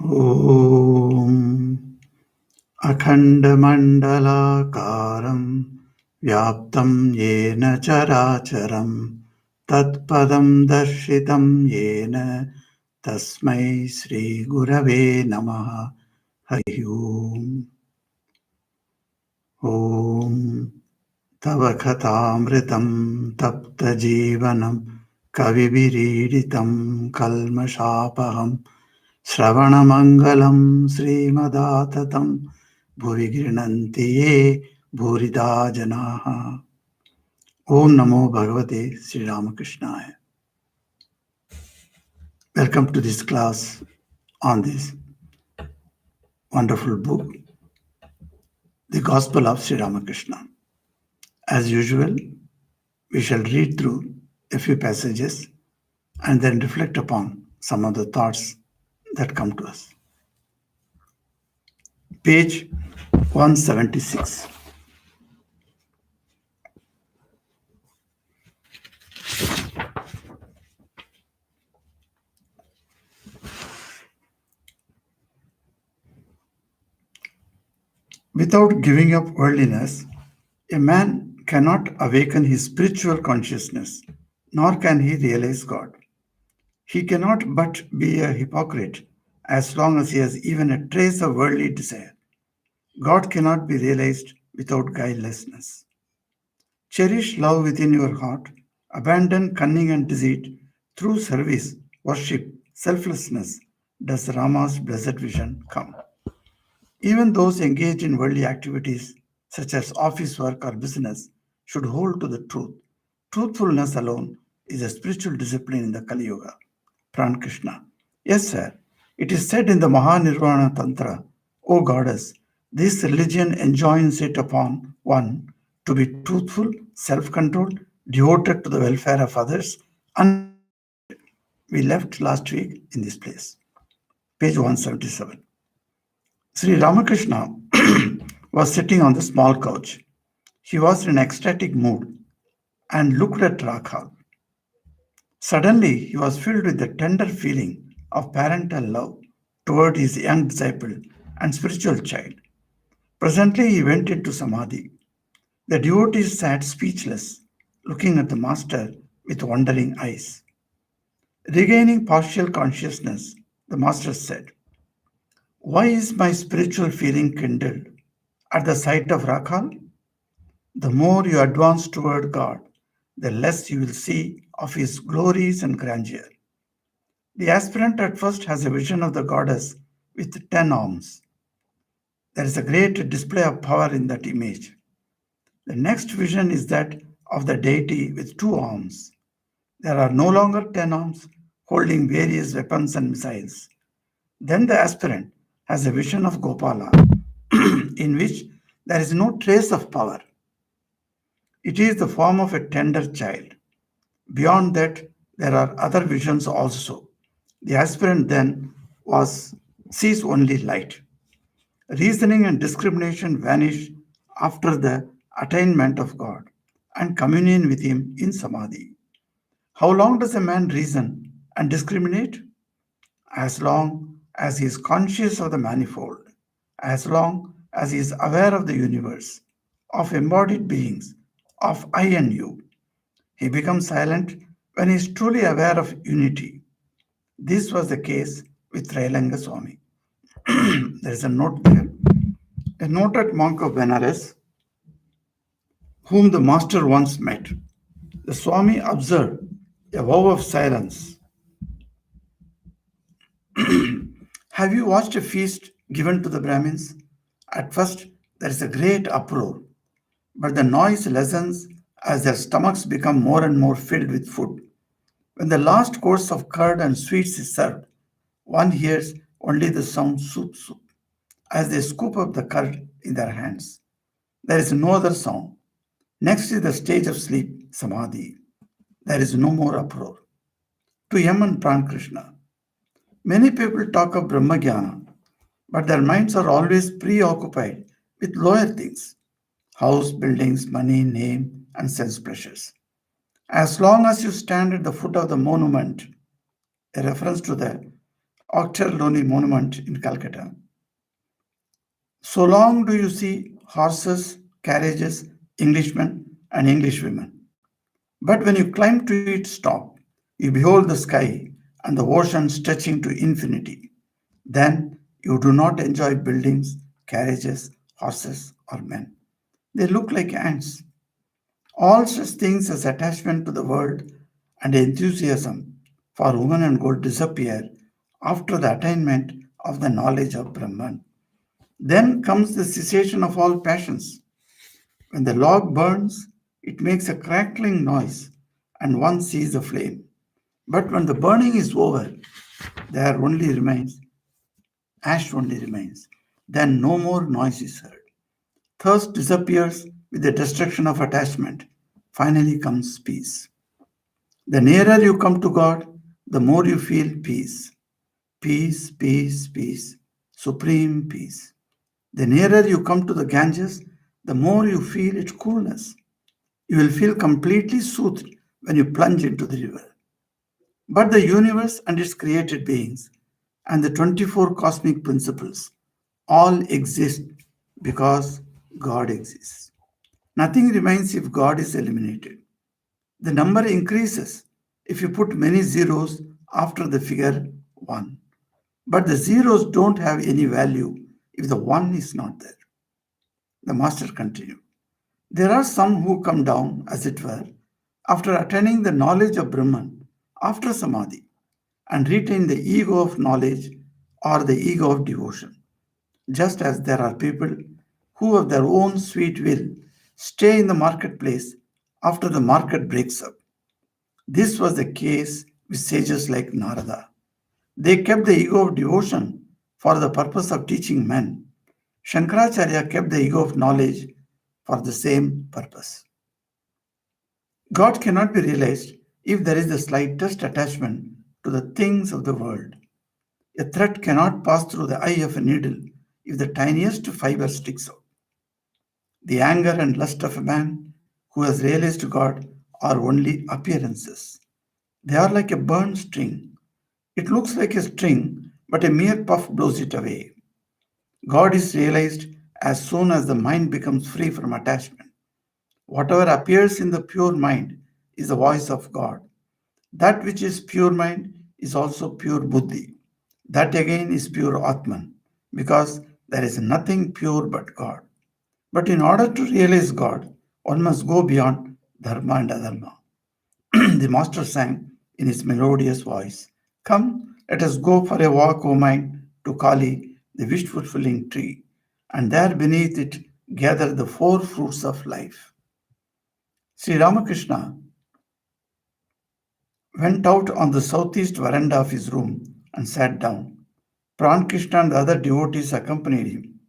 ॐ अखण्डमण्डलाकारं व्याप्तं येन चराचरं तत्पदं दर्शितं येन तस्मै श्रीगुरवे नमः। हरि ओम्। ॐ तव कथामृतं तप्तजीवनं कविभिरीडितं कल्मषापहम् श्रवणमङ्गलं श्रीमदाततं भुवि गृह्णन्ति ये भूरिदा जनाः। Om Namo Bhagavate Sri Ramakrishnaaya. Welcome to this class on this wonderful book, The Gospel of Sri Ramakrishna. As usual, we shall read through a few passages and then reflect upon some of the thoughts that come to us. Page 176. Without giving up worldliness, a man cannot awaken his spiritual consciousness, nor can he realize God. He cannot but be a hypocrite as long as he has even a trace of worldly desire. God cannot be realized without guilelessness. Cherish love within your heart, abandon cunning and deceit. Through service, worship, selflessness does Rama's blessed vision come. Even those engaged in worldly activities, such as office work or business, should hold to the truth. Truthfulness alone is a spiritual discipline in the Kali Yuga. Pran Krishna. Yes, sir. It is said in the Mahanirvana Tantra, O goddess, this religion enjoins it upon one to be truthful, self-controlled, devoted to the welfare of others, and we left last week in this place. Page 177. Sri Ramakrishna was sitting on the small couch. He was in an ecstatic mood and looked at Rakhal. Suddenly, he was filled with the tender feeling of parental love toward his young disciple and spiritual child. Presently, he went into Samadhi. The devotee sat speechless, looking at the master with wondering eyes. Regaining partial consciousness, the master said, "Why is my spiritual feeling kindled at the sight of Rakhal? The more you advance toward God, the less you will see of his glories and grandeur. The aspirant at first has a vision of the goddess with 10 arms. There is a great display of power in that image. The next vision is that of the deity with 2 arms. There are no longer 10 arms holding various weapons and missiles. Then the aspirant has a vision of Gopala in which there is no trace of power. It is the form of a tender child. Beyond that, there are other visions also. The aspirant then sees only light. Reasoning and discrimination vanish after the attainment of God and communion with Him in Samadhi. How long does a man reason and discriminate? As long as he is conscious of the manifold, as long as he is aware of the universe, of embodied beings, of I and you. He becomes silent when he is truly aware of unity. This was the case with Trailanga Swami. There is a note there. A noted monk of Benares, whom the master once met. The Swami observed a vow of silence. Have you watched a feast given to the Brahmins? At first, there is a great uproar, but the noise lessens as their stomachs become more and more filled with food. When the last course of curd and sweets is served, one hears only the sound soup soup as they scoop up the curd in their hands. There is no other sound. Next is the stage of sleep, Samadhi. There is no more uproar. To Yaman Pran Krishna, many people talk of Brahmagyana, but their minds are always preoccupied with lower things: house, buildings, money, name, and sense pleasures. As long as you stand at the foot of the monument, a reference to the Octal Monument in Calcutta. So long do you see horses, carriages, Englishmen, and Englishwomen. But when you climb to its top, you behold the sky and the ocean stretching to infinity. Then you do not enjoy buildings, carriages, horses, or men. They look like ants. All such things as attachment to the world and enthusiasm for woman and gold disappear after the attainment of the knowledge of Brahman. Then comes the cessation of all passions. When the log burns, it makes a crackling noise and one sees the flame. But when the burning is over, there only remains, ash only remains. Then no more noise is heard. Thirst disappears with the destruction of attachment. Finally comes peace. The nearer you come to God, the more you feel peace. Peace, peace, peace. Supreme peace. The nearer you come to the Ganges, the more you feel its coolness. You will feel completely soothed when you plunge into the river. But the universe and its created beings and the 24 cosmic principles all exist because God exists. Nothing remains if God is eliminated. The number increases if you put many zeros after the figure 1. But the zeros don't have any value if the 1 is not there. The master continued. There are some who come down, as it were, after attaining the knowledge of Brahman, after Samadhi, and retain the ego of knowledge or the ego of devotion. Just as there are people who, of their own sweet will, stay in the marketplace after the market breaks up. This was the case with sages like Narada. They kept the ego of devotion for the purpose of teaching men. Shankaracharya kept the ego of knowledge for the same purpose. God cannot be realized if there is the slightest attachment to the things of the world. A thread cannot pass through the eye of a needle if the tiniest fiber sticks out. The anger and lust of a man who has realized God are only appearances. They are like a burned string. It looks like a string, but a mere puff blows it away. God is realized as soon as the mind becomes free from attachment. Whatever appears in the pure mind is the voice of God. That which is pure mind is also pure buddhi. That again is pure Atman, because there is nothing pure but God. But in order to realize God, one must go beyond dharma and adharma. The master sang in his melodious voice, "Come, let us go for a walk, O mind, to Kali, the wish fulfilling tree, and there beneath it gather the four fruits of life." Sri Ramakrishna went out on the southeast veranda of his room and sat down. Pran and the other devotees accompanied him.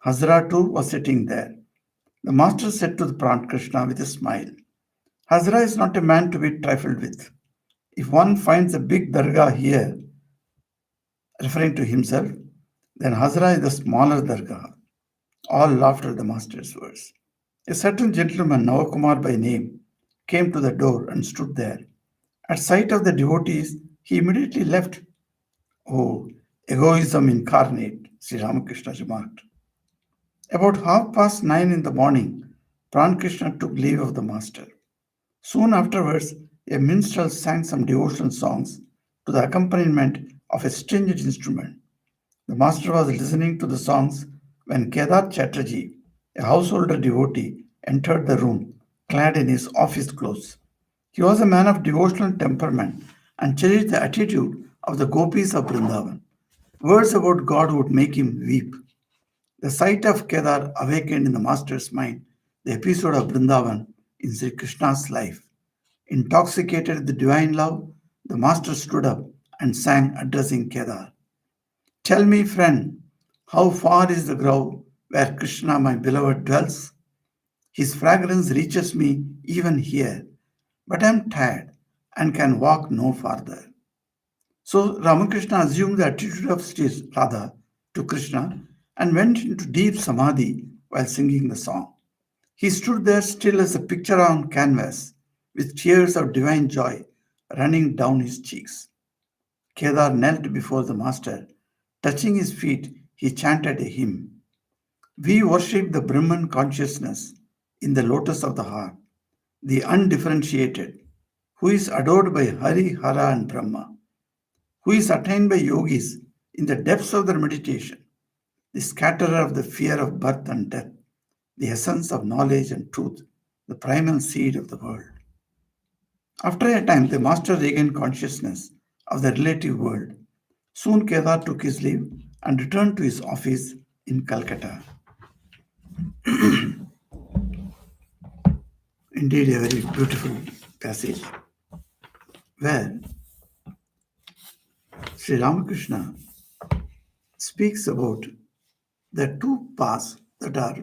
Hazra too was sitting there. The master said to the Pran with a smile, "Hazra is not a man to be trifled with. If one finds a big dargah here," referring to himself, "then Hazra is the smaller dargah." All laughed at the master's words. A certain gentleman, Navakumar by name, came to the door and stood there. At sight of the devotees, he immediately left. "Oh, egoism incarnate," Sri Ramakrishna remarked. About 9:30 in the morning, Pran took leave of the master. Soon afterwards, a minstrel sang some devotional songs to the accompaniment of a stringed instrument. The master was listening to the songs when Kedar Chatterjee, a householder devotee, entered the room clad in his office clothes. He was a man of devotional temperament and cherished the attitude of the gopis of Vrindavan. Words about God would make him weep. The sight of Kedar awakened in the master's mind the episode of Vrindavan in Sri Krishna's life. Intoxicated with the divine love, the master stood up and sang, addressing Kedar. "Tell me, friend, how far is the grove where Krishna, my beloved, dwells? His fragrance reaches me even here, but I am tired and can walk no farther." So Ramakrishna assumed the attitude of Sri Radha to Krishna and went into deep samadhi while singing the song. He stood there still as a picture on canvas, with tears of divine joy running down his cheeks. Kedar knelt before the master. Touching his feet, he chanted a hymn. We worship the Brahman consciousness in the lotus of the heart, the undifferentiated, who is adored by Hari, Hara, and Brahma, who is attained by yogis in the depths of their meditation, the scatterer of the fear of birth and death, the essence of knowledge and truth, the primal seed of the world. After a time, the master regained consciousness of the relative world. Soon Kedar took his leave and returned to his office in Calcutta. Indeed, a very beautiful passage where Sri Ramakrishna speaks about the two paths that are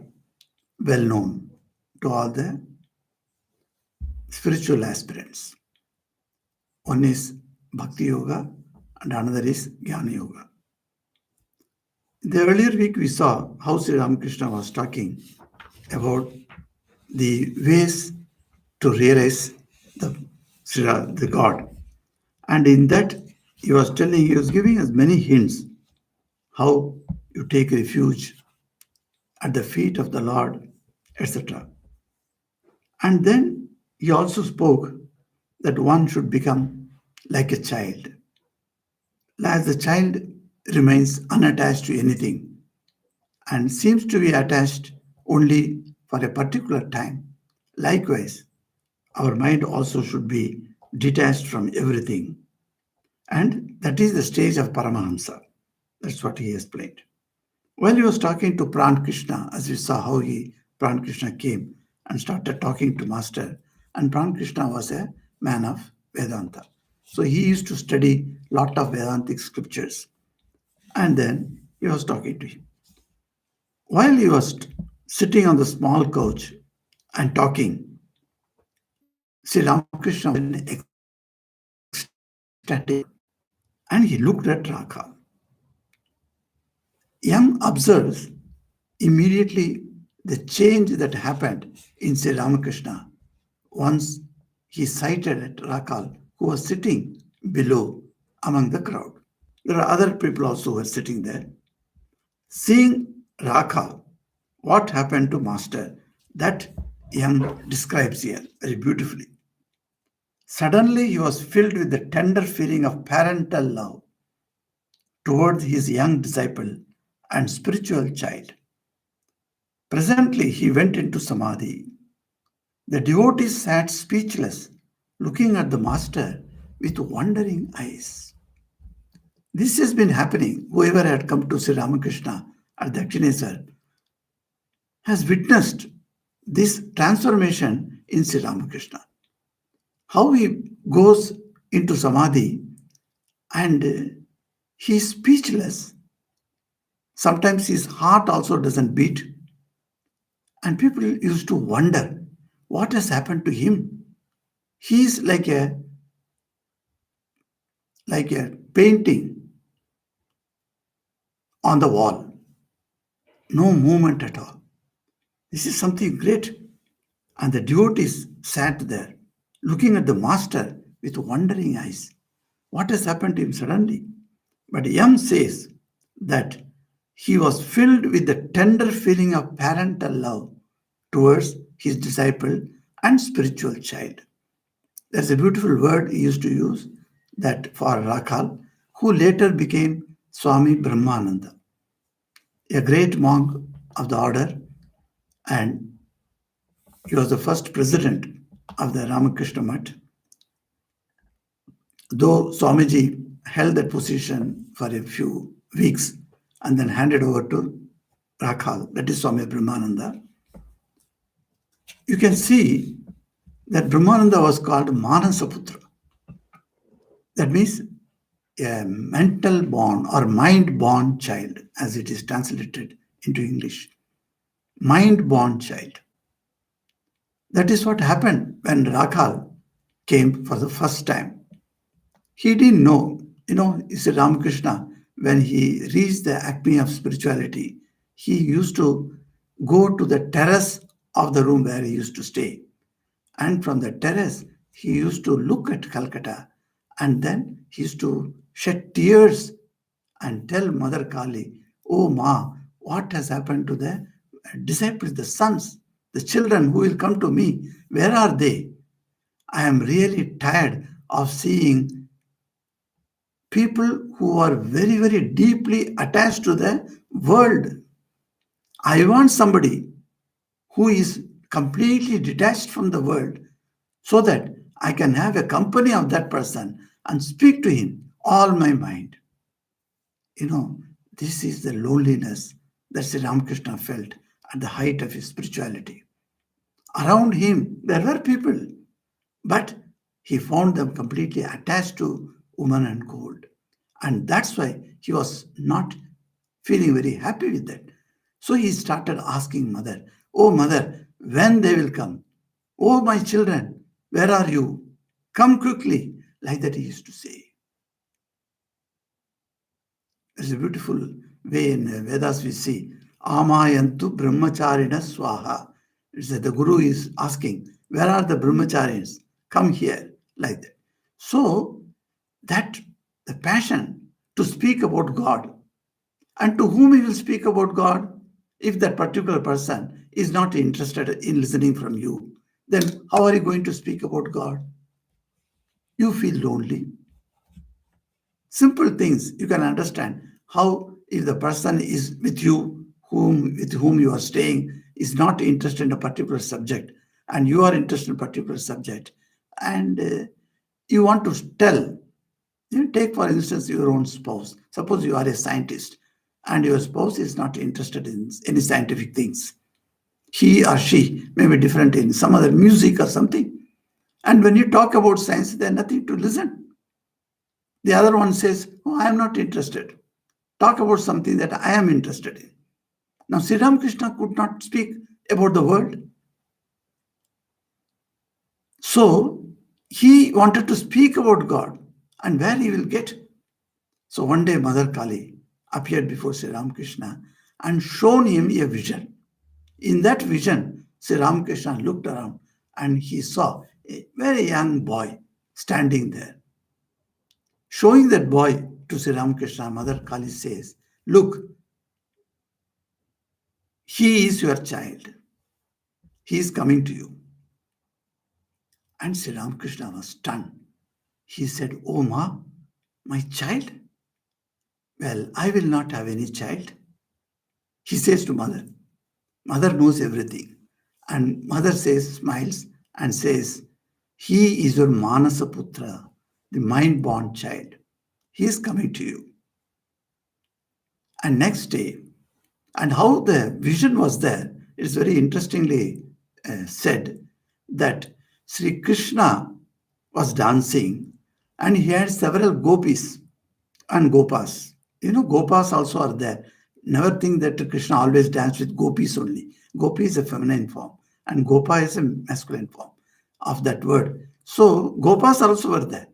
well known to all the spiritual aspirants. One is Bhakti Yoga and another is Jnana Yoga. In the earlier week, we saw how Sri Ramakrishna was talking about the ways to realize the God. And in that, he was giving us many hints how you take refuge at the feet of the Lord, etc. And then he also spoke that one should become like a child. As the child remains unattached to anything and seems to be attached only for a particular time, likewise, our mind also should be detached from everything. And that is the stage of Paramahamsa. That's what he explained. While he was talking to Pran Krishna, as we saw how Pran Krishna came and started talking to Master, and Pran Krishna was a man of Vedanta. So he used to study lot of Vedantic scriptures. And then he was talking to him. While he was sitting on the small couch and talking, Sri Ramakrishna was in ecstatic and he looked at Rakha. Young observes immediately the change that happened in Sri Ramakrishna once he sighted at Rakal, who was sitting below among the crowd. There are other people also who were sitting there. Seeing Rakal, what happened to Master, that Young describes here very beautifully. Suddenly he was filled with the tender feeling of parental love towards his young disciple and spiritual child. Presently he went into Samadhi. The devotee sat speechless, looking at the master with wondering eyes. This has been happening. Whoever had come to Sri Ramakrishna at Dakshineswar has witnessed this transformation in Sri Ramakrishna. How he goes into Samadhi and he is speechless. Sometimes his heart also doesn't beat. And people used to wonder what has happened to him. He is like a painting on the wall. No movement at all. This is something great. And the devotees sat there, looking at the master with wondering eyes. What has happened to him suddenly? But Yam says that he was filled with the tender feeling of parental love towards his disciple and spiritual child. There's a beautiful word he used to use that for Rakal, who later became Swami Brahmananda, a great monk of the order, and he was the first president of the Ramakrishna Mutt. Though Swamiji held that position for a few weeks and then handed over to Rakal, that is Swami Brahmananda, you can see that Brahmananda was called Manasaputra. That means a mental born or mind born child, as it is translated into English. Mind born child. That is what happened when Rakal came for the first time. He didn't know, Sri Ramakrishna, when he reached the acme of spirituality, he used to go to the terrace of the room where he used to stay. And from the terrace, he used to look at Calcutta and then he used to shed tears and tell Mother Kali, "Oh Ma, what has happened to the disciples, the sons, the children who will come to me? Where are they? I am really tired of seeing people who are very, very deeply attached to the world. I want somebody who is completely detached from the world so that I can have a company of that person and speak to him all my mind." You know, this is the loneliness that Sri Ramakrishna felt at the height of his spirituality. Around him, there were people, but he found them completely attached to woman and gold. And that's why he was not feeling very happy with that. So he started asking Mother, "Oh, Mother, when they will come? Oh, my children, where are you? Come quickly." Like that he used to say. There's a beautiful way in Vedas we see, Amayantu Brahmacharina Swaha. It's that the Guru is asking, "Where are the Brahmacharis? Come here." Like that. So, that the passion to speak about God, and to whom he will speak about God, if that particular person is not interested in listening from you, then how are you going to speak about God? You feel lonely. Simple things you can understand how, if the person is with you, with whom you are staying, is not interested in a particular subject, and you are interested in a particular subject, and you want to tell. You take, for instance, your own spouse. Suppose you are a scientist and your spouse is not interested in any scientific things. He or she may be different in some other music or something. And when you talk about science, they are nothing to listen. The other one says, "Oh, I am not interested. Talk about something that I am interested in." Now, Sri Ramakrishna could not speak about the world. So, he wanted to speak about God and where he will get. So, one day, Mother Kali appeared before Sri Ramakrishna and shown him a vision. In that vision, Sri Ramakrishna looked around and he saw a very young boy standing there. Showing that boy to Sri Ramakrishna, Mother Kali says, "Look, he is your child. He is coming to you." And Sri Ramakrishna was stunned. He said, "Oh, Ma, my child? Well, I will not have any child." He says to Mother. Mother knows everything. And Mother says, smiles and says, "He is your Manasa Putra, the mind-born child. He is coming to you." And next day, and how the vision was there, it's very interestingly said that Sri Krishna was dancing and he had several gopis and gopas. You know, gopas also are there. Never think that Krishna always danced with gopis only. Gopi is a feminine form and gopa is a masculine form of that word. So gopas also were there.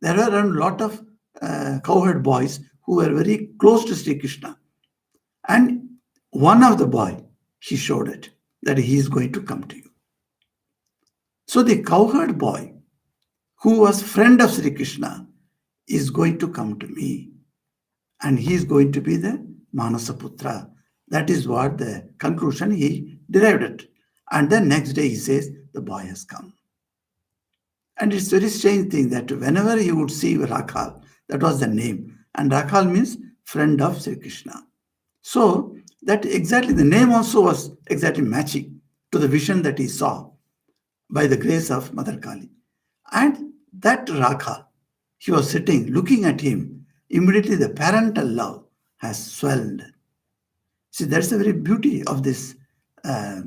There were a lot of cowherd boys who were very close to Sri Krishna. And one of the boy, he showed it that he is going to come to you. So the cowherd boy, who was friend of Sri Krishna, is going to come to me, and he is going to be the Manasaputra. That is what the conclusion he derived it. And then next day he says, the boy has come. And it's a very strange thing that whenever he would see Rakhal, that was the name. And Rakhal means friend of Sri Krishna. So that exactly the name also was exactly matching to the vision that he saw by the grace of Mother Kali. And that Rakhal, he was sitting looking at him. Immediately the parental love has swelled. See, that's the very beauty of this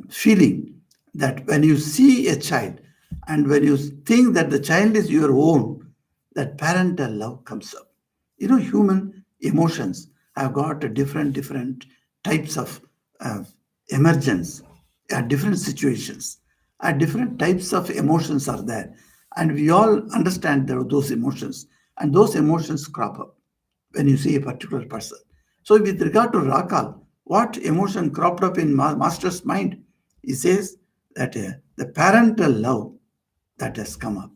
feeling, that when you see a child and when you think that the child is your own, that parental love comes up. You know, human emotions have got a different types of uh, emergence at different situations. Different types of emotions are there, and we all understand those emotions, and those emotions crop up when you see a particular person. So, with regard to Rakal, what emotion cropped up in Master's mind? He says that the parental love that has come up,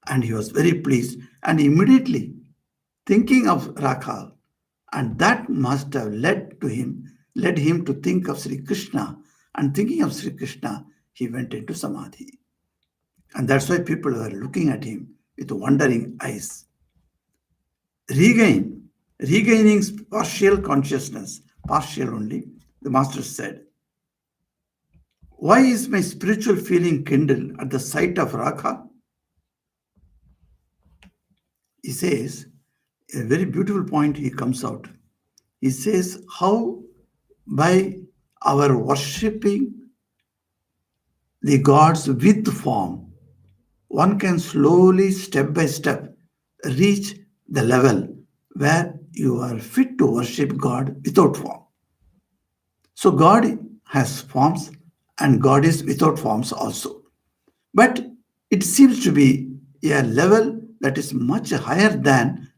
and he was very pleased, and immediately thinking of Rakha, and that must have led him to think of Sri Krishna, and thinking of Sri Krishna, he went into samadhi. And that's why people were looking at him with wondering eyes. Regaining partial consciousness, partial only, the master said, why is my spiritual feeling kindled at the sight of Rakha? He says, a very beautiful point he comes out. He says, how by our worshipping the gods with form, one can slowly, step by step, reach the level where you are fit to worship God without form. So God has forms and God is without forms also. But it seems to be a level that is much higher than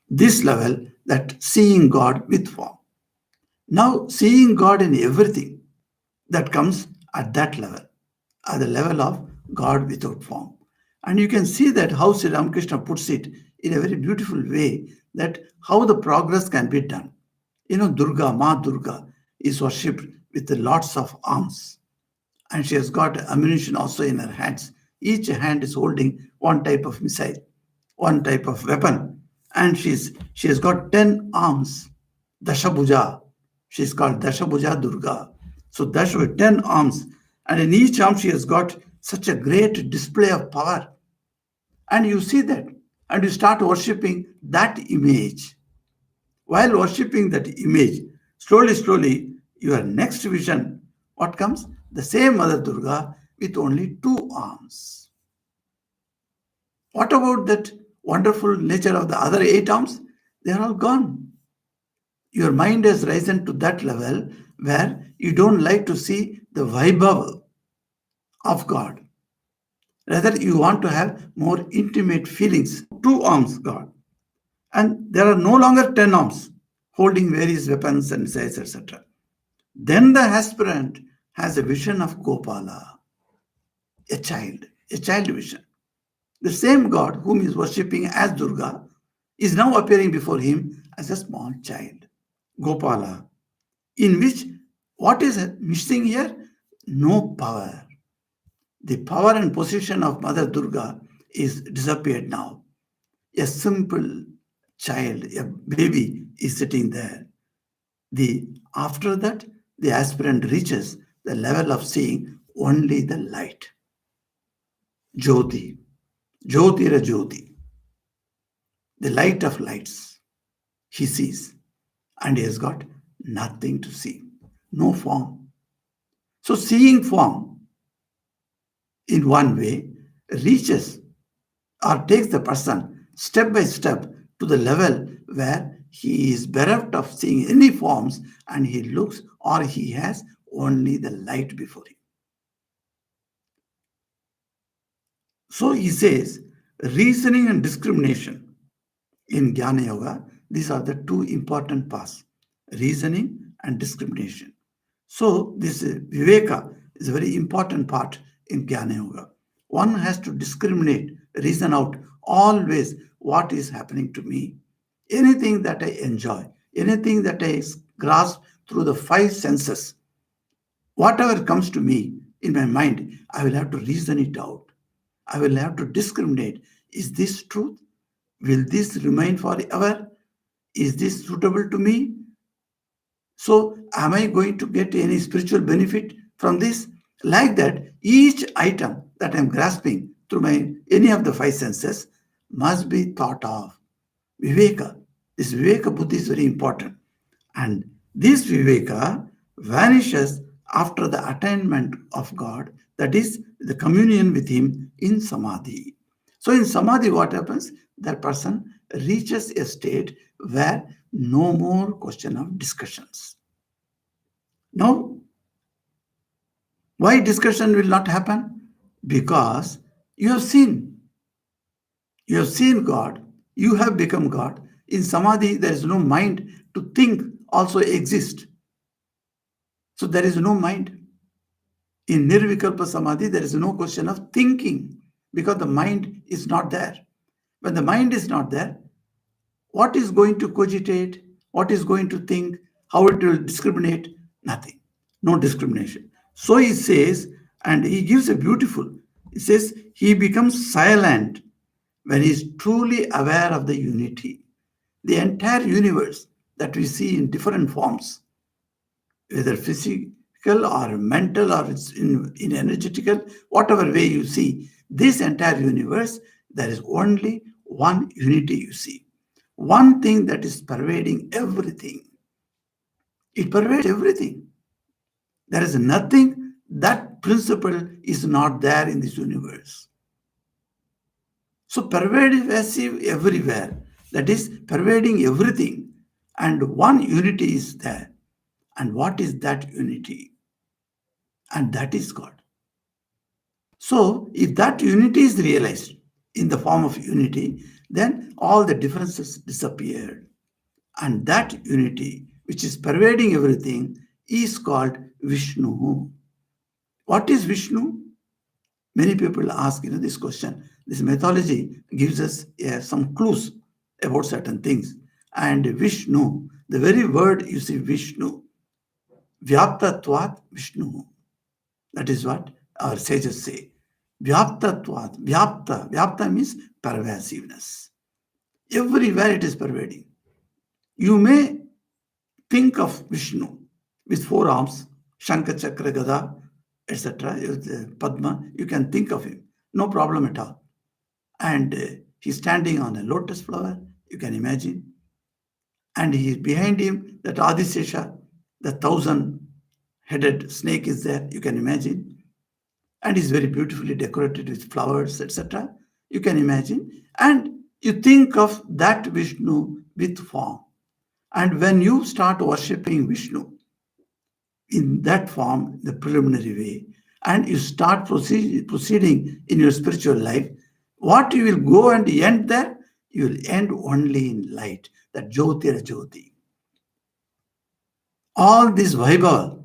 this level, that seeing God with form. Now seeing God in everything, that comes at that level, at the level of God without form. And you can see that how Sri Ramakrishna puts it in a very beautiful way, that how the progress can be done. Durga, Ma Durga, is worshipped with lots of arms, and she has got ammunition also in her hands. Each hand is holding one type of missile, one type of weapon, and she has got 10 arms. Dashabhuja, she is called Dashabhuja Durga. So Dash with 10 arms, and in each arm she has got such a great display of power. And you see that, and you start worshipping that image. While worshipping that image, slowly, slowly, your next vision, what comes? The same Mother Durga with only 2 arms. What about that wonderful nature of the other 8 arms? They are all gone. Your mind has risen to that level where you don't like to see the Vaibhava of God. Rather, you want to have more intimate feelings. 2 arms, God. And there are no longer 10 arms holding various weapons and missiles, etc. Then the aspirant has a vision of Gopala, a child vision. The same God whom he is worshipping as Durga is now appearing before him as a small child, Gopala, in which what is missing here? No power. The power and position of Mother Durga is disappeared now. A simple child, a baby, is sitting there. After that, the aspirant reaches the level of seeing only the light. Jyoti, Jyotira Jyoti, the light of lights, he sees, and he has got nothing to see, no form. So seeing form in one way reaches or takes the person step by step to the level where he is bereft of seeing any forms, and he looks or he has only the light before him. So he says, reasoning and discrimination in Jnana Yoga, these are the 2 important paths, reasoning and discrimination. So this Viveka is a very important part in Jnana Yoga. One has to discriminate, reason out always what is happening to me. Anything that I enjoy, anything that I grasp through the 5 senses, whatever comes to me in my mind, I will have to reason it out. I will have to discriminate. Is this truth? Will this remain forever? Is this suitable to me? So, am I going to get any spiritual benefit from this? Like that, each item that I'm grasping through any of the 5 senses must be thought of. Viveka. This Viveka Buddhi is very important. And this Viveka vanishes after the attainment of God, that is, the communion with Him in Samadhi. So in Samadhi, what happens? That person reaches a state where no more question of discussions. Now, why discussion will not happen? Because you have seen. You have seen God. You have become God. In Samadhi, there is no mind to think also exist. So there is no mind. In Nirvikalpa Samadhi, there is no question of thinking because the mind is not there. When the mind is not there, What is going to cogitate? What is going to think? How it will discriminate? Nothing. No discrimination. So he says, and he gives a beautiful, he says, he becomes silent when he is truly aware of the unity. The entire universe that we see in different forms, whether physical or mental or it's in energetical, whatever way you see, this entire universe, there is only one unity you see. One thing that is pervading everything. It pervades everything. There is nothing, that principle is not there in this universe. So pervasive everywhere, that is pervading everything, and one unity is there. And what is that unity? And that is God. So if that unity is realized in the form of unity, then all the differences disappear. And that unity, which is pervading everything, is called Vishnu. What is Vishnu? Many people ask this question. This mythology gives us some clues about certain things. And Vishnu, the very word you see, Vishnu, Vyaptatvat Vishnu. That is what our sages say. Vyaptatvat, Vyapta means pervasiveness. Everywhere it is pervading. You may think of Vishnu with four arms, Shankha, Chakra, Gada, etc., Padma. You can think of him, no problem at all. And he's standing on a lotus flower, you can imagine. And he is behind him, that Adisesha, the 1,000-headed snake is there, you can imagine. And is very beautifully decorated with flowers, etc. You can imagine. And you think of that Vishnu with form. And when you start worshipping Vishnu in that form, the preliminary way, and you start proceeding in your spiritual life, what you will go and end there? You will end only in light, that Jyotira Jyoti. All this Vaibhava,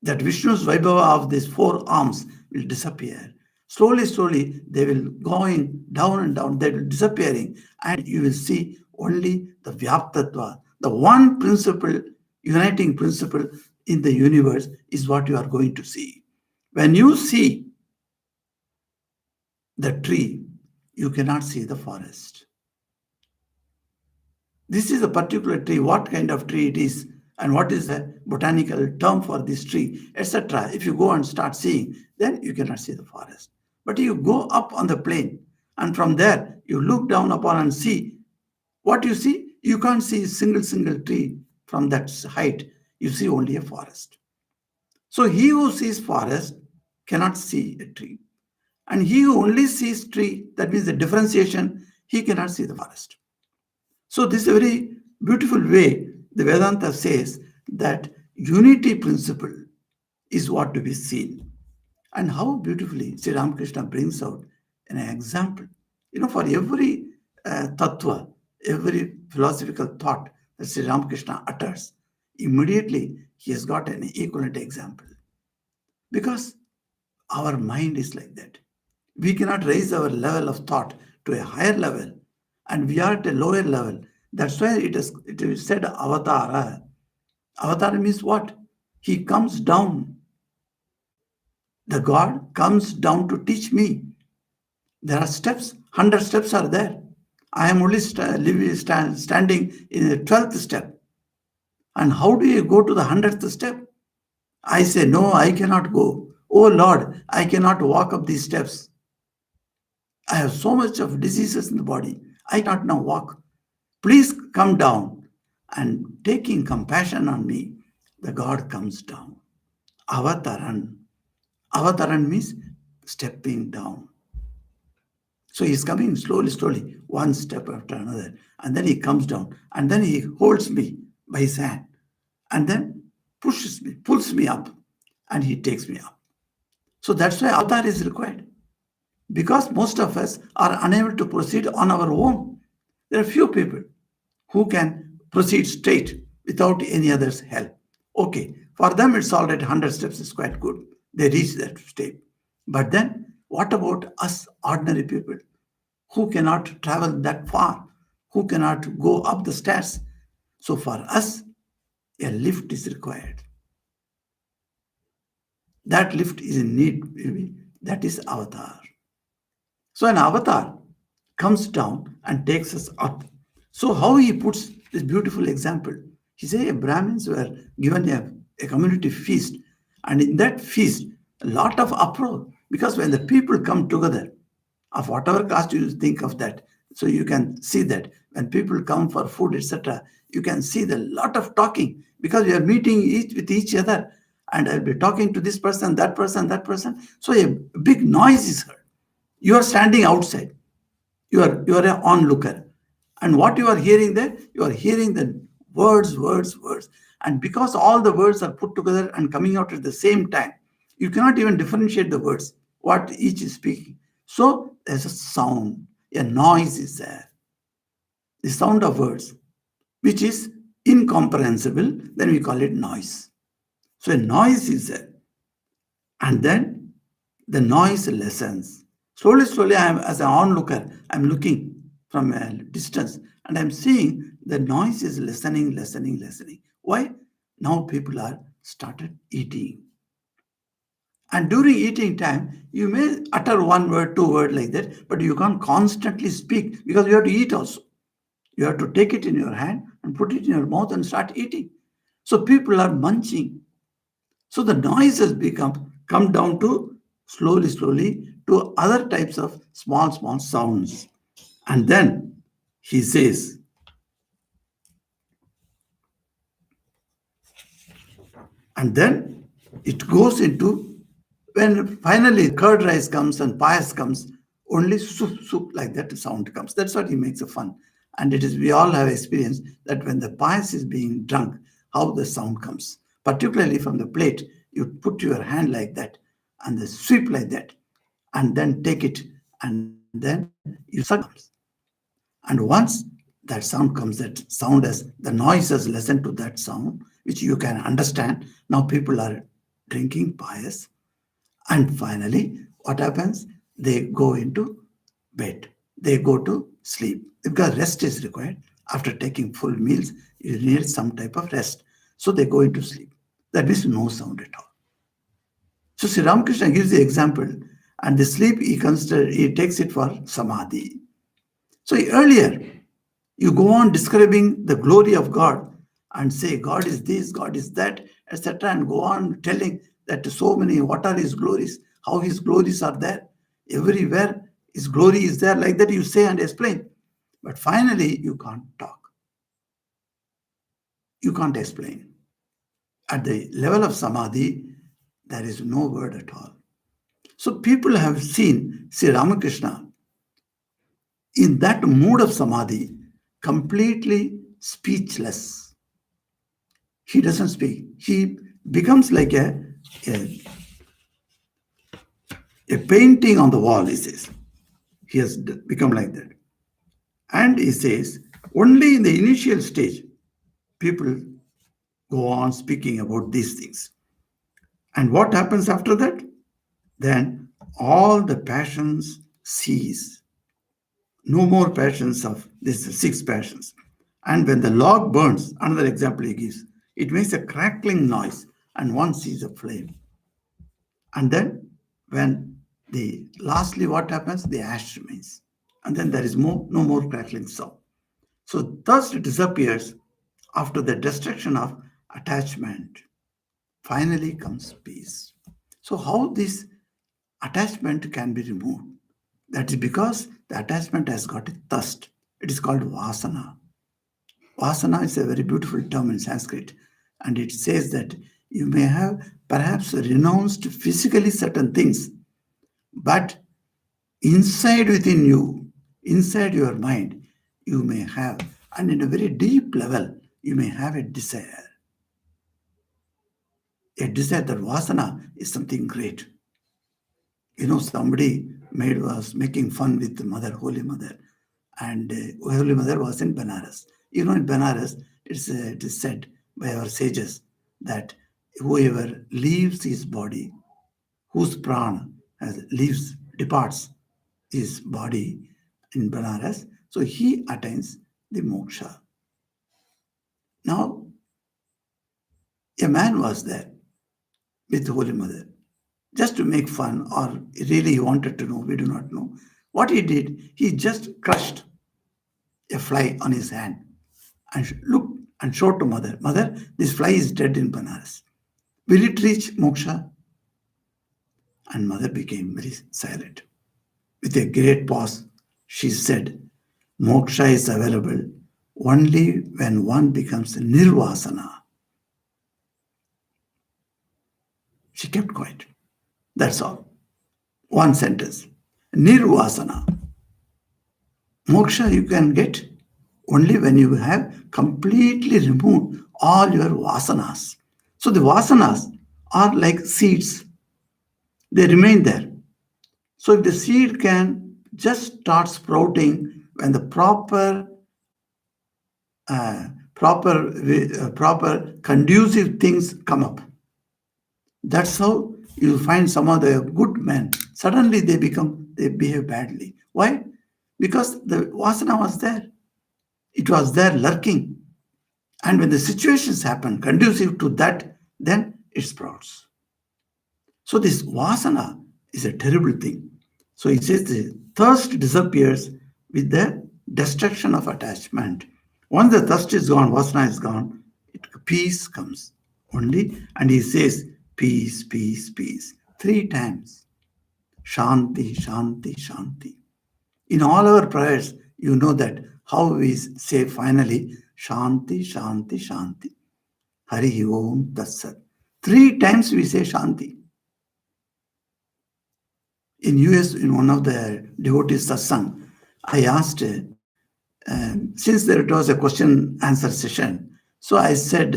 that Vishnu's Vaibhava of these four arms will disappear. Slowly, slowly, they will going down and down, they will disappearing, and you will see only the Vyaptatva, the one principle, uniting principle in the universe is what you are going to see. When you see the tree, you cannot see the forest. This is a particular tree, what kind of tree it is, and what is the botanical term for this tree, etc. If you go and start seeing, then you cannot see the forest. But you go up on the plain, and from there you look down upon and see what you see. You can't see a single tree from that height. You see only a forest. So he who sees forest cannot see a tree. And he who only sees tree, that means the differentiation, he cannot see the forest. So this is a very beautiful way the Vedanta says that unity principle is what to be seen. And how beautifully Sri Ramakrishna brings out an example. For every tattva, every philosophical thought that Sri Ramakrishna utters, immediately he has got an equivalent example. Because our mind is like that. We cannot raise our level of thought to a higher level, and we are at a lower level. That's why it is said avatara. Avatara means what? He comes down. The God comes down to teach me. There are steps, 100 steps are there. I am only standing in the 12th step. And how do you go to the 100th step? I say, no, I cannot go. Oh Lord, I cannot walk up these steps. I have so much of diseases in the body. I cannot now walk. Please come down. And taking compassion on me, the God comes down. Avataran. Avataran means stepping down. So he's coming slowly, one step after another. And then he comes down. And then he holds me by his hand. And then pushes me, pulls me up. And he takes me up. So that's why avatar is required. Because most of us are unable to proceed on our own. There are few people who can proceed straight without any other's help. Okay, for them it's all right, 100 steps is quite good. They reach that step. But then what about us ordinary people who cannot travel that far? who cannot go up the stairs. So for us, a lift is required. That lift is in need, baby. That is avatar. So an avatar comes down and takes us up. So how he puts this beautiful example. He says Brahmins were given a community feast, and in that feast, a lot of uproar, because when the people come together, of whatever caste you think of that, so you can see that when people come for food, etc., you can see the lot of talking, because we are meeting each with each other, and I'll be talking to this person, that person, that person. So a big noise is heard. You are standing outside. You are an onlooker. And what you are hearing there, you are hearing the words, words, words. And because all the words are put together and coming out at the same time, you cannot even differentiate the words, what each is speaking. So there's a sound, a noise is there. The sound of words, which is incomprehensible, then we call it noise. So a noise is there. And then the noise lessens. Slowly, slowly, as an onlooker, I'm looking from a distance and I'm seeing the noise is lessening, lessening, lessening. Why? Now people are started eating. And during eating time, you may utter one word, two words like that, but you can't constantly speak because you have to eat also. You have to take it in your hand and put it in your mouth and start eating. So people are munching. So the noise has come down to slowly, slowly to other types of small, small sounds. And then he says, and then it goes into when finally curd rice comes and payas comes, only soup, soup like that sound comes. That's what he makes a fun. And it is we all have experience that when the payas is being drunk, how the sound comes. Particularly from the plate, you put your hand like that and the sweep like that, and then take it, and then you suck comes. And once that sound comes, that sound as the noise has listened to that sound, which you can understand. Now people are drinking pious. And finally, what happens? They go into bed. They go to sleep because rest is required. After taking full meals, you need some type of rest. So they go into sleep. That means no sound at all. So Sri Ramakrishna gives the example, and the sleep he takes it for samadhi. So earlier, you go on describing the glory of God and say God is this, God is that, etc., and go on telling that so many, what are his glories, how his glories are there, everywhere his glory is there, like that you say and explain. But finally, you can't talk. You can't explain. At the level of samadhi, there is no word at all. So people have seen Sri Ramakrishna in that mood of samadhi, completely speechless. He doesn't speak. He becomes like a painting on the wall, he says. He has become like that. And he says, only in the initial stage, people go on speaking about these things. And what happens after that? Then all the passions cease. No more passions of these six passions. And when the log burns, another example he gives, it makes a crackling noise and one sees a flame. And then when the lastly what happens? The ash remains. And then there is no more crackling sound. So thus it disappears after the destruction of attachment. Finally comes peace. So how this attachment can be removed? That is because the attachment has got a thirst. It is called vasana. Vasana is a very beautiful term in Sanskrit, and it says that you may have perhaps renounced physically certain things, but inside within you, inside your mind, you may have, and in a very deep level, you may have a desire. A desire that vasana is something great. Somebody was making fun with the Mother, Holy Mother, and Holy Mother was in Benares. In Benares, it is said by our sages that whoever leaves his body, whose prana departs his body in Benares, so he attains the moksha. Now, a man was there with Holy Mother, just to make fun, or really he wanted to know, we do not know. What he did, he just crushed a fly on his hand and looked and showed to Mother, Mother, this fly is dead in Banaras. Will it reach moksha? And Mother became very silent. With a great pause, she said, moksha is available only when one becomes nirvasana. She kept quiet. That's all. One sentence. Nirvasana. Moksha you can get only when you have completely removed all your vasanas. So the vasanas are like seeds. They remain there. So if the seed can just start sprouting when the proper conducive things come up. That's how you find some of the good men. Suddenly they behave badly. Why? Because the vasana was there. It was there lurking. And when the situations happen conducive to that, then it sprouts. So this vasana is a terrible thing. So it says the thirst disappears with the destruction of attachment. Once the thirst is gone, vasana is gone, peace comes only. And he says, peace, peace, peace, 3 times. Shanti, Shanti, Shanti. In all our prayers, you know that how we say finally, Shanti, Shanti, Shanti. Hari Om Tat Sat. 3 times we say Shanti. In US, in one of the devotees satsang, I asked, since there was a question answer session, so I said,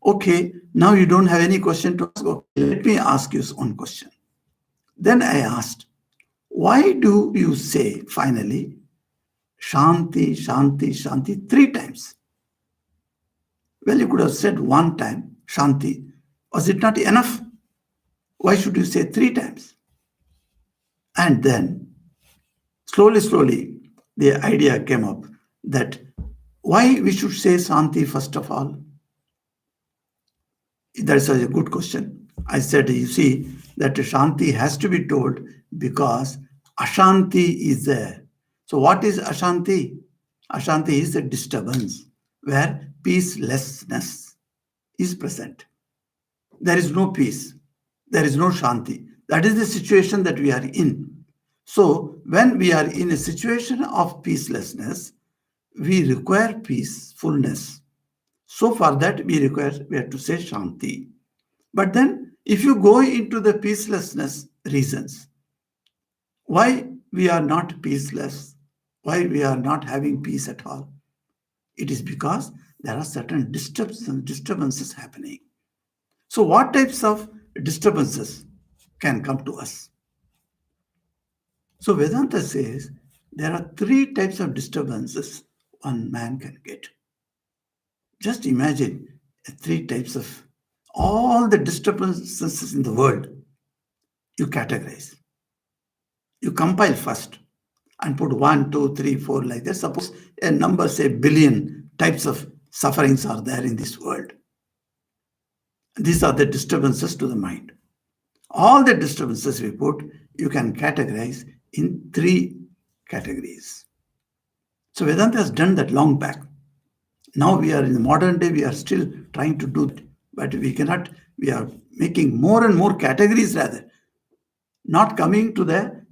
okay, now you don't have any question to ask. Okay, let me ask you one question. Then I asked, why do you say finally Shanti, Shanti, Shanti 3 times? Well, you could have said 1 time Shanti. Was it not enough? Why should you say 3 times? And then slowly, the idea came up that why we should say Shanti first of all. That's a good question. I said, you see, that Shanti has to be told because Ashanti is there. So what is Ashanti? Ashanti is a disturbance where peacelessness is present. There is no peace. There is no Shanti. That is the situation that we are in. So when we are in a situation of peacelessness, we require peacefulness. So for that, we have to say Shanti. But then, if you go into the peacelessness reasons, why we are not peaceless, why we are not having peace at all, it is because there are certain disturbances happening. So what types of disturbances can come to us? So Vedanta says there are 3 types of disturbances one man can get. Just imagine 3 types of all the disturbances in the world. You categorize. You compile first and put 1, 2, 3, 4 like that. Suppose a number, say billion types of sufferings are there in this world. These are the disturbances to the mind. All the disturbances we put, you can categorize in 3 categories. So Vedanta has done that long back. Now we are in the modern day, we are still trying to do that, but we cannot, we are making more and more categories rather, not coming to the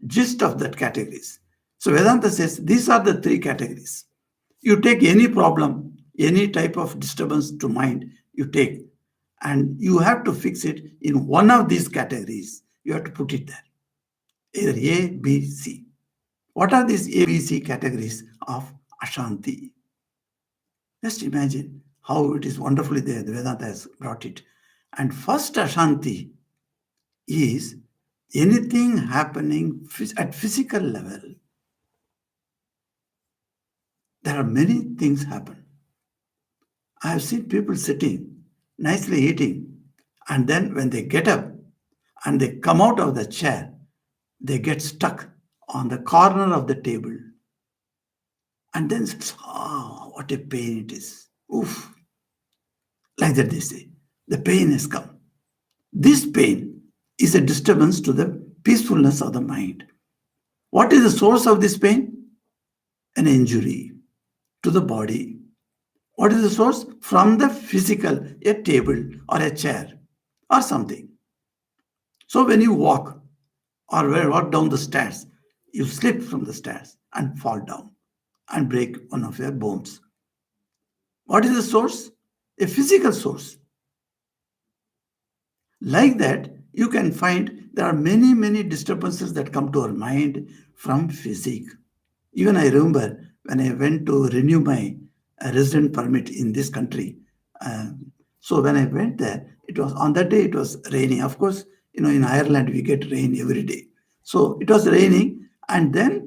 gist of that categories. So Vedanta says these are the 3 categories. You take any problem, any type of disturbance to mind, you take, and you have to fix it in one of these categories. You have to put it there. Either A, B, C. What are these A, B, C categories of Ashanti? Just imagine how it is wonderfully there. The Vedanta has brought it. And first Ashanti is anything happening at physical level. There are many things happen. I have seen people sitting, nicely eating, and then when they get up and they come out of the chair, they get stuck on the corner of the table And then, oh, what a pain it is. Oof. Like that they say. The pain has come. This pain is a disturbance to the peacefulness of the mind. What is the source of this pain? An injury to the body. What is the source? From the physical, a table or a chair or something. So when you walk or walk down the stairs, you slip from the stairs and fall down and break one of your bones. What is the source? A physical source. Like that, you can find there are many, many disturbances that come to our mind from physique. Even I remember when I went to renew my resident permit in this country. So when I went there, it was on that day it was raining. Of course, in Ireland we get rain every day. So it was raining, and then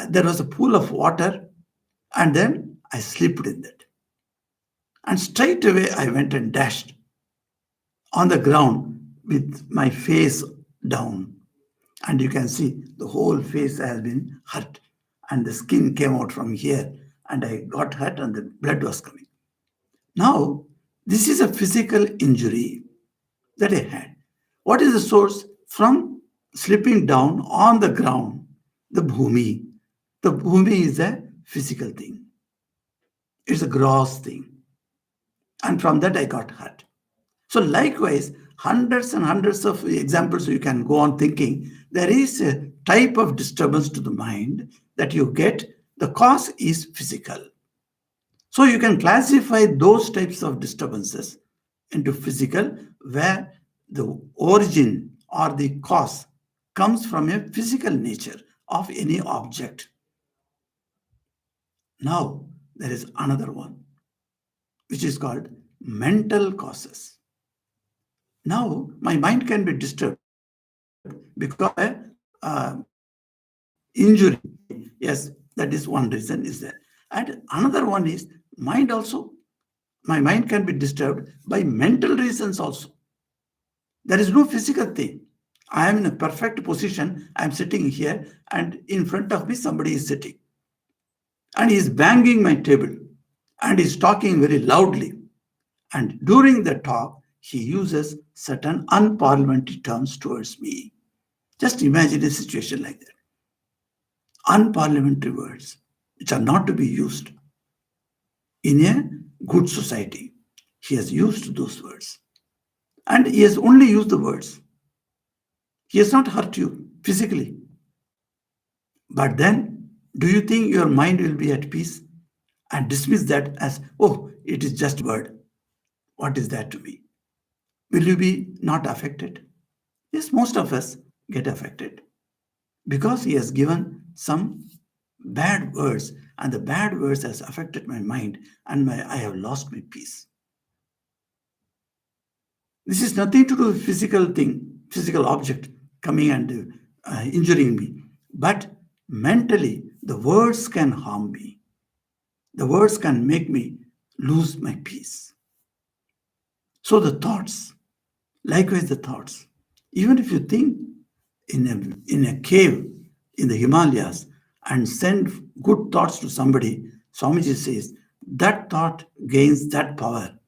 there was a pool of water, and then I slipped in that. And straight away I went and dashed on the ground with my face down. And you can see the whole face has been hurt, and the skin came out from here, and I got hurt, and the blood was coming. Now, this is a physical injury that I had. What is the source? From slipping down on the ground, the bhumi. The bhumi is a physical thing, it's a gross thing. And from that, I got hurt. So, likewise, hundreds and hundreds of examples you can go on thinking. There is a type of disturbance to the mind that you get. The cause is physical. So, you can classify those types of disturbances into physical, where the origin or the cause comes from a physical nature of any object. Now, there is another one, which is called mental causes. Now, my mind can be disturbed because of a injury. Yes, that is one reason is there. And another one is mind also. My mind can be disturbed by mental reasons also. There is no physical thing. I am in a perfect position. I am sitting here, and in front of me somebody is sitting. And he is banging my table, and he is talking very loudly. And during the talk, he uses certain unparliamentary terms towards me. Just imagine a situation like that. Unparliamentary words, which are not to be used in a good society. He has used those words. And he has only used the words. He has not hurt you physically. But then, do you think your mind will be at peace and dismiss that as, oh, it is just a word? What is that to me? Will you be not affected? Yes, most of us get affected because he has given some bad words, and the bad words has affected my mind, and I have lost my peace. This is nothing to do with physical thing, physical object coming and injuring me, but mentally the words can harm me. The words can make me lose my peace. So the thoughts, likewise the thoughts, even if you think in a cave in the Himalayas and send good thoughts to somebody, Swamiji says that thought gains that power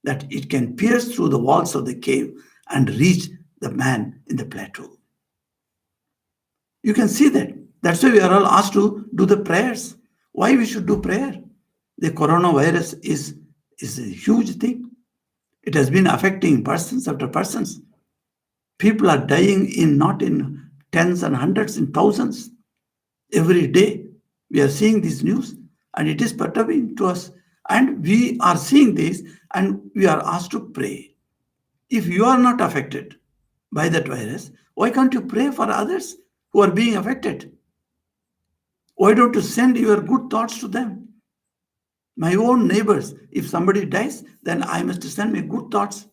that it can pierce through the walls of the cave and reach the man in the plateau. You can see that. That's why we are all asked to do the prayers. Why we should do prayer? The coronavirus is a huge thing. It has been affecting persons after persons. People are dying not in tens and hundreds, in thousands. Every day we are seeing this news, and it is perturbing to us. And we are seeing this, and we are asked to pray. If you are not affected by that virus, why can't you pray for others who are being affected? Why don't you send your good thoughts to them? My own neighbors, if somebody dies, then I must send my good thoughts.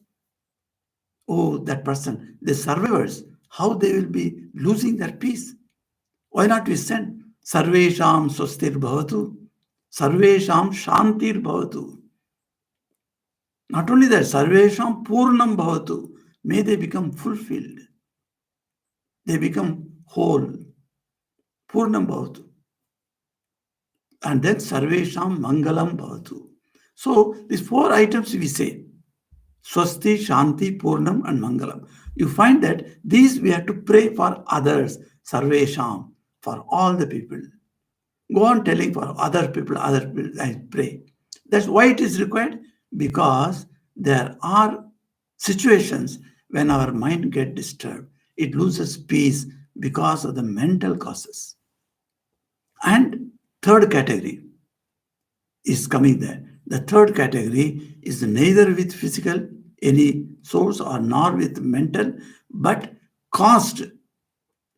Oh, that person, the survivors, how they will be losing their peace. Why not we send Sarvesham Swastir Bhavatu, Sarvesham Shantir Bhavatu. Not only that, Sarvesham Purnam Bhavatu. May they become fulfilled. They become whole. Purnam Bhavatu. And then Sarvesham Mangalam Bhavatu. So these four items we say Swasti, Shanti, Purnam, and Mangalam. You find that these we have to pray for others, Sarvesham, for all the people. Go on telling for other people, I pray. That's why it is required, because there are situations when our mind gets disturbed. It loses peace because of the mental causes. And third category is coming there. The third category is neither with physical any source or nor with mental, but caused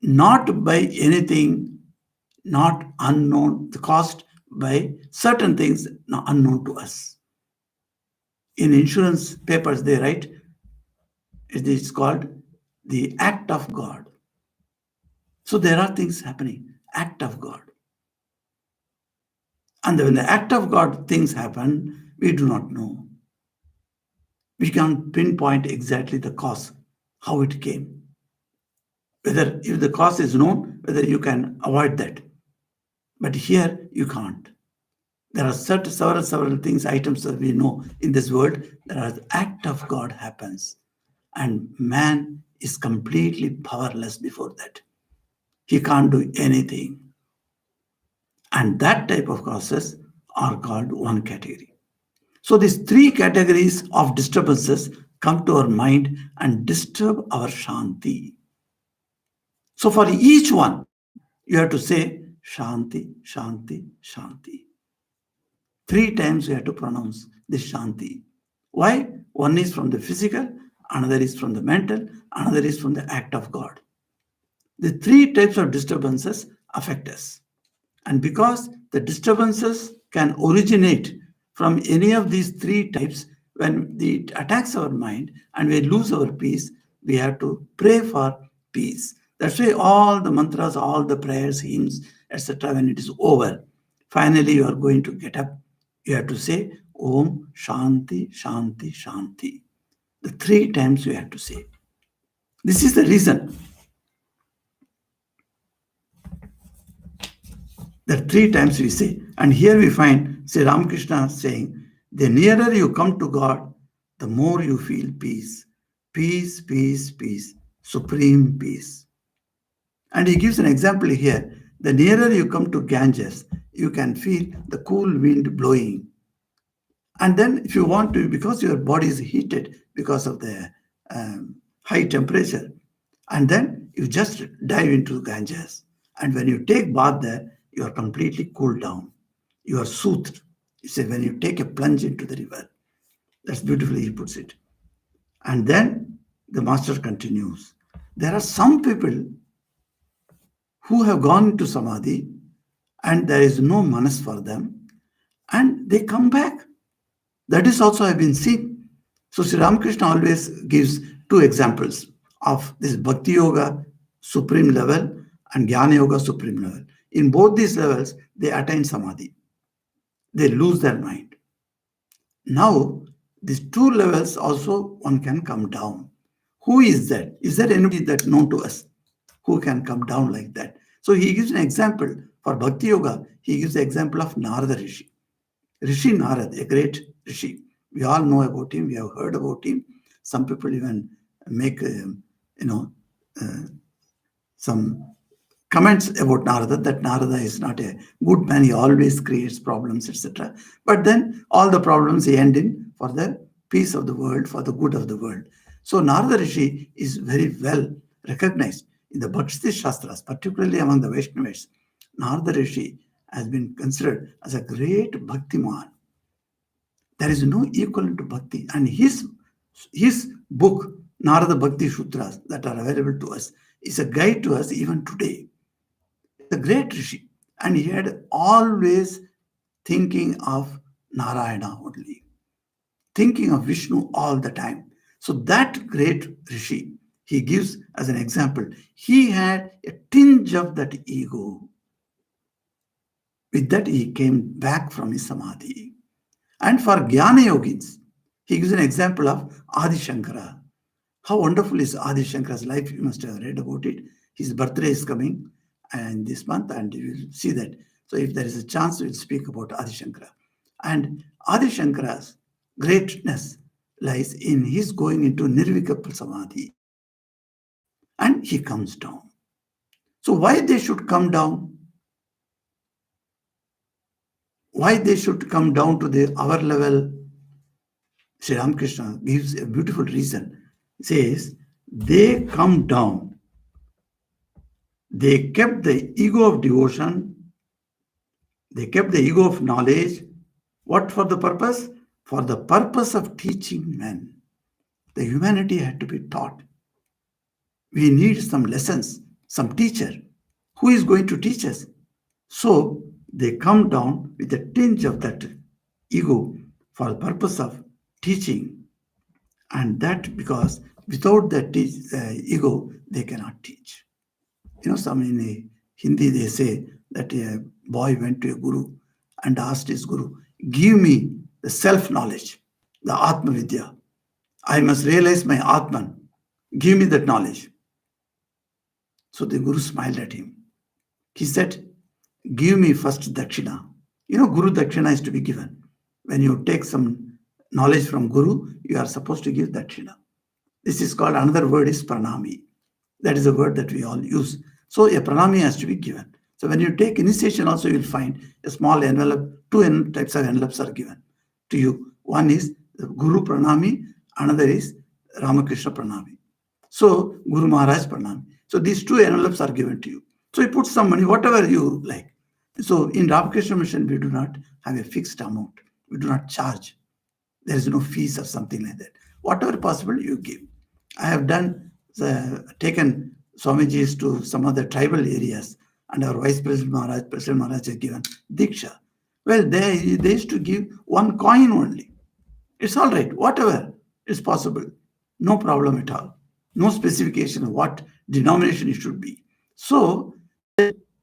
not by anything not unknown, caused by certain things not unknown to us. In insurance papers, they write it is called the act of God. So there are things happening, act of God. And when the act of God things happen, we do not know. We can't pinpoint exactly the cause, how it came. Whether if the cause is known, whether you can avoid that. But here you can't. There are several things, items that we know in this world. There are the act of God happens, and man is completely powerless before that. He can't do anything. And that type of causes are called one category. So these three categories of disturbances come to our mind and disturb our shanti. So for each one, you have to say shanti, shanti, shanti. Three times we have to pronounce this shanti. Why? One is from the physical, another is from the mental, another is from the act of God. The three types of disturbances affect us. And because the disturbances can originate from any of these three types, when it attacks our mind and we lose our peace, we have to pray for peace. That's why all the mantras, all the prayers, hymns, etc., when it is over, finally you are going to get up. You have to say Om Shanti, Shanti, Shanti. The three times you have to say. This is the reason that three times we say. And here we find Sri Ramakrishna saying, the nearer you come to God, the more you feel peace. Peace, peace, peace, supreme peace. And he gives an example here. The nearer you come to Ganges, you can feel the cool wind blowing. And then if you want to, because your body is heated because of the high temperature, and then you just dive into Ganges. And when you take bath there, you are completely cooled down. You are soothed. You say when you take a plunge into the river. That's beautifully he puts it. And then the master continues. There are some people who have gone into samadhi and there is no manas for them, and they come back. That is also have been seen. So Sri Ramakrishna always gives two examples of this Bhakti Yoga supreme level and Jnana Yoga supreme level. In both these levels, they attain samadhi. They lose their mind. Now, these two levels also one can come down. Who is that? Is there anybody that known to us who can come down like that? So he gives an example for Bhakti Yoga. He gives the example of Narada Rishi. Rishi Narad, a great Rishi. We all know about him. We have heard about him. Some people even make, some comments about Narada, that Narada is not a good man. He always creates problems, etc. But then all the problems end in for the peace of the world, for the good of the world. So Narada Rishi is very well recognized in the Bhakti Shastras, particularly among the Vaishnavas. Narada Rishi has been considered as a great Bhaktiman. There is no equivalent to Bhakti. And his book, Narada Bhakti Sutras, that are available to us, is a guide to us even today. He's a great Rishi. And he had always thinking of Narayana only, thinking of Vishnu all the time. So that great Rishi, he gives as an example, he had a tinge of that ego. With that, he came back from his samadhi. And for Jnana Yogins, he gives an example of Adi Shankara. How wonderful is Adi Shankara's life? You must have read about it. His birthday is coming and this month, and you will see that So if there is a chance, we'll speak about Adi Shankara. And Adi Shankara's greatness lies in his going into Nirvikapa Samadhi. And he comes down. So why they should come down? Why they should come down to our level? Sri Ramakrishna gives a beautiful reason. He says, they come down. They kept the ego of devotion. They kept the ego of knowledge. What for the purpose? For the purpose of teaching men. The humanity had to be taught. We need some lessons, some teacher. Who is going to teach us? So they come down with a tinge of that ego for the purpose of teaching. And that because without that ego, they cannot teach. Some in Hindi they say that a boy went to a guru and asked his guru, give me the self-knowledge, the Atma Vidya. I must realize my Atman. Give me that knowledge. So the guru smiled at him. He said, give me first dakshina. Guru dakshina is to be given. When you take some knowledge from guru, you are supposed to give dakshina. This is called, another word is pranami. That is a word that we all use. So a pranami has to be given. So when you take initiation also, you will find a small envelope, two types of envelopes are given to you. One is the Guru Pranami, another is Ramakrishna Pranami. So Guru Maharaj Pranami. So these two envelopes are given to you. So you put some money, whatever you like. So in Ramakrishna Mission, we do not have a fixed amount. We do not charge. There is no fees or something like that. Whatever possible, you give. I have taken Swamijis to some of the tribal areas, and our Vice President Maharaj has given Diksha. Well, they used to give one coin only. It's all right, whatever is possible. No problem at all. No specification of what denomination it should be. So,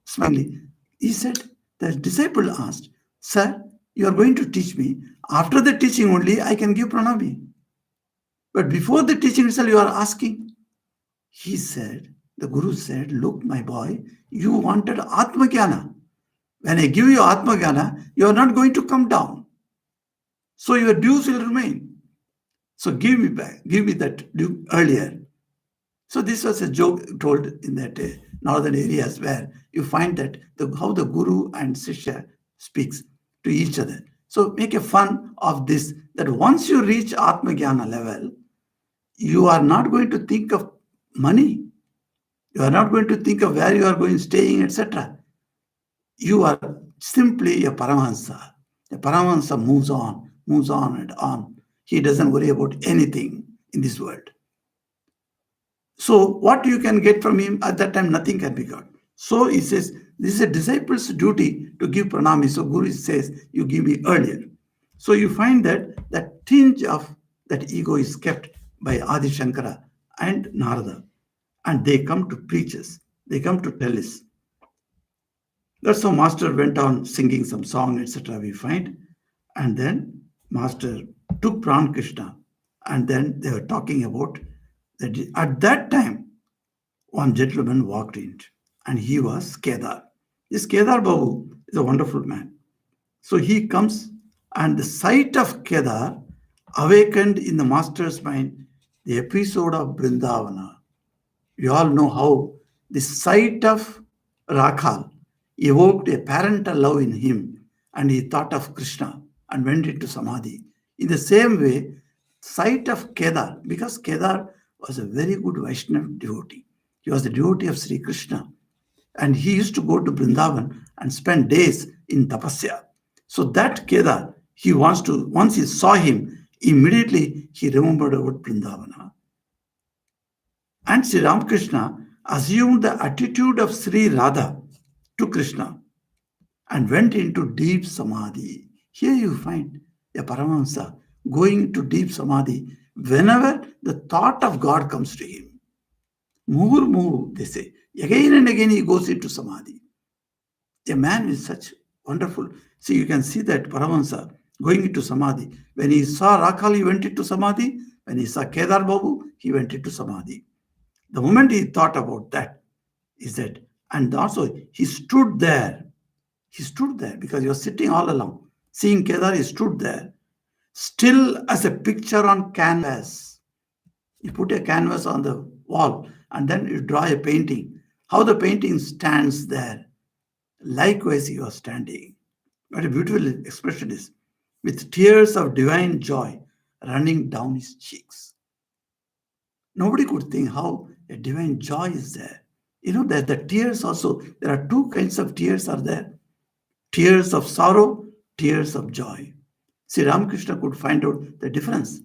smilingly, he said, the disciple asked, sir, you are going to teach me. After the teaching only, I can give pranami. But before the teaching itself, you are asking. He said, the Guru said, look, my boy, you wanted Atma Jnana. When I give you Atma Jnana, you are not going to come down. So your dues will remain. So give me that due earlier. So this was a joke told in that northern areas where you find that how the Guru and Sishya speaks to each other. So make a fun of this, that once you reach Atma Jnana level, you are not going to think of money. You are not going to think of where you are going, staying, etc. You are simply a Paramahansa. The Paramahansa moves on and on. He doesn't worry about anything in this world. So what you can get from him at that time, nothing can be got. So he says, this is a disciple's duty to give pranami. So Guru says, you give me earlier. So you find that tinge of that ego is kept by Adi Shankara and Narada. And they come to preach us. They come to tell us. That's how Master went on singing some song, etc. we find. And then Master took Pran Krishna. And then they were talking about that at that time, one gentleman walked in. And he was Kedar. This Kedar Babu is a wonderful man. So he comes, and the sight of Kedar awakened in the Master's mind the episode of Brindavana. You all know how the sight of Rakhal evoked a parental love in him, and he thought of Krishna and went into Samadhi. In the same way, sight of Kedar, because Kedar was a very good Vaishnava devotee. He was a devotee of Sri Krishna, and he used to go to Vrindavan and spend days in tapasya. So that Kedar, once he saw him, immediately he remembered about Vrindavana. And Sri Ramakrishna assumed the attitude of Sri Radha to Krishna and went into deep samadhi. Here you find a Paramahamsa going into deep samadhi whenever the thought of God comes to him. Mur, they say. Again and again he goes into samadhi. A man is such wonderful. See, you can see that Paramahamsa going into samadhi. When he saw Rakhal, he went into samadhi. When he saw Kedar Babu, he went into samadhi. The moment he thought about that, is that, and also he stood there. He stood there because he was sitting all along. Seeing Kedar, he stood there, still as a picture on canvas. You put a canvas on the wall and then you draw a painting. How the painting stands there. Likewise, he was standing. What a beautiful expression is. With tears of divine joy running down his cheeks. Nobody could think how a divine joy is there. You know that the tears also, there are two kinds of tears are there. Tears of sorrow, tears of joy. See, Ramakrishna could find out the difference.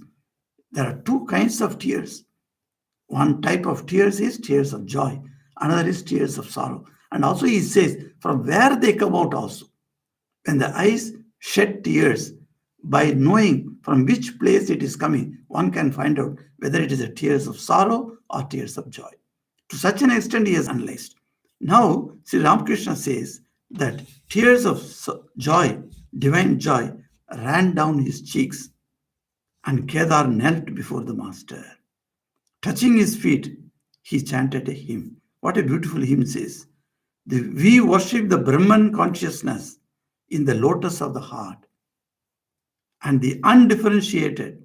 There are two kinds of tears. One type of tears is tears of joy. Another is tears of sorrow. And also he says, from where they come out also. When the eyes shed tears, by knowing from which place it is coming, one can find out whether it is a tears of sorrow or tears of joy. To such an extent, he has analyzed. Now, Sri Ramakrishna says that tears of joy, divine joy, ran down his cheeks, and Kedar knelt before the master. Touching his feet, he chanted a hymn. What a beautiful hymn says. We worship the Brahman consciousness in the lotus of the heart, and the undifferentiated,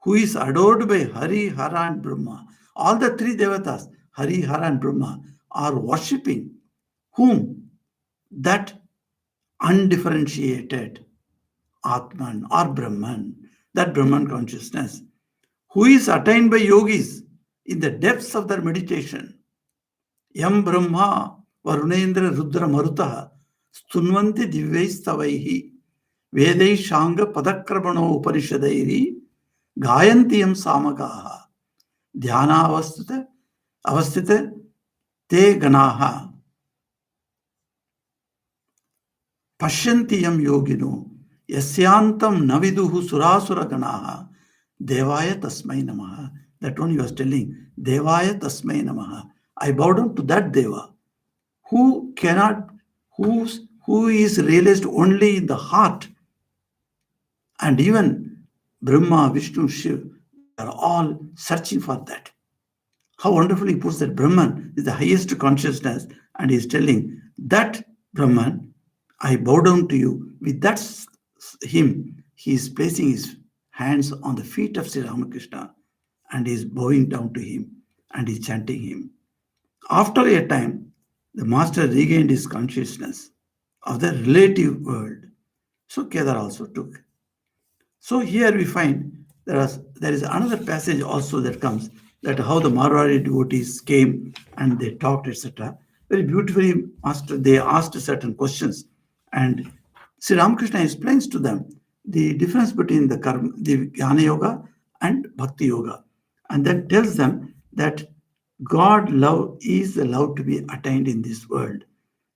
who is adored by Hari, Hara, and Brahma. All the three devatas, Hari, Hara, and Brahma, are worshipping whom? That undifferentiated Atman or Brahman, that Brahman consciousness, who is attained by yogis in the depths of their meditation. Yam Brahma Varunendra Rudra Marutaha Stunvanti Divyaistavaihi Vedai Shanga Padakrabano Upanishadairi Gayantiyam Samagaha Dhyana Avastita Te Ganaha Pashyantiyam Yogino Yasyantam Naviduhu Surasura Ganaha Devaya Tasmai Namaha. That one he was telling, Devaya Tasmai Namaha. I bow down to that Deva who cannot, who is realized only in the heart. And even Brahma, Vishnu, Shiva, they are all searching for that. How wonderfully he puts that Brahman is the highest consciousness, and he is telling that Brahman, I bow down to you. With that hymn, he is placing his hands on the feet of Sri Ramakrishna and is bowing down to him and is chanting him. After a time, the master regained his consciousness of the relative world. So Kedar also took. So here we find there is another passage also that comes, that how the Marwari devotees came and they talked, etc. Very beautifully, master, they asked certain questions, and Sri Ramakrishna explains to them the difference between the karma, the Jnana Yoga and Bhakti Yoga, and then tells them that God love is the love to be attained in this world,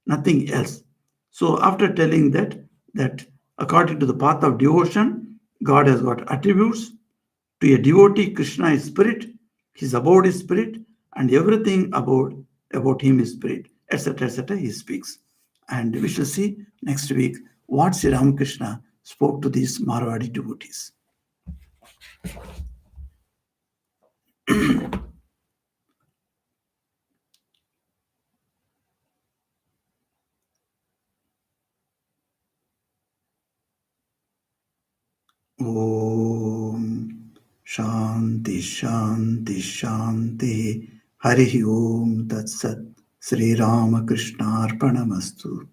nothing else. So after telling that according to the path of devotion, God has got attributes. To a devotee, Krishna is spirit, his abode is spirit, and everything about him is spirit, etc., etc. He speaks. And we shall see next week what Sri Ramakrishna spoke to these Marwadi devotees. Om Shanti Shanti Shanti Hari Om Tat Sat Sri Ramakrishna Arpanamastu.